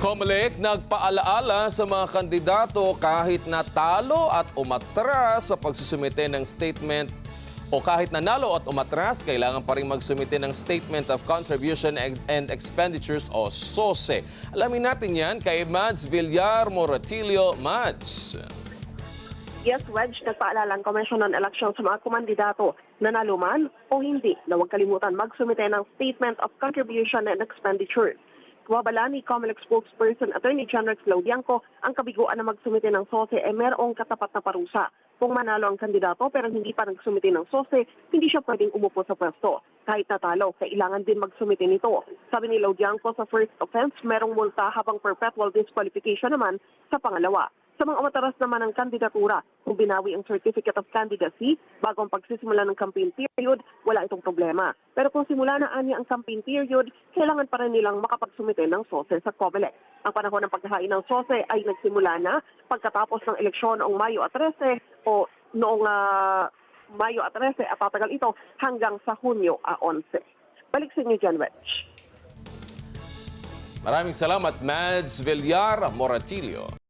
COMELEC nagpaalaala sa mga kandidato kahit natalo at umatras sa pagsusumite ng statement o kahit nanalo at umatras, kailangan pa rin magsumite ng Statement of Contribution and Expenditures o SOSE. Alamin natin yan kay Mads Villar Moratilio. Mads. Yes, Wedge, nagpaalala ang Commission on Elections sa mga kumandidato na naluman o hindi na huwag kalimutan magsumite ng Statement of Contribution and Expenditures. Kuwabala ni COMELEC spokesperson Attorney General Claudianco, ang kabiguan na magsumite ng SOSE ay mayroong katapat na parusa. Kung manalo ang kandidato pero hindi pa nagsumite ng SOSE, hindi siya pwedeng umupo sa pwesto. Kahit natalo, kailangan din magsumite nito. Sabi ni Claudianco, sa first offense, merong multa habang perpetual disqualification naman sa pangalawa. Sa mga umataras naman ng kandidatura, kung binawi ang Certificate of Candidacy bago ang pagsisimula ng campaign period, wala itong problema. Pero kung simula na anya ang campaign period, kailangan pa rin nilang makapagsumite ng SOSE sa COMELEC. Ang panahon ng paghahain ng SOSE ay nagsimula na pagkatapos ng eleksyon noong Mayo 13 o noong Mayo 13 at tatagal ito hanggang sa Hunyo 11. Balik sa inyo dyan, Wedge. Maraming salamat, Mads Villar Moratilio.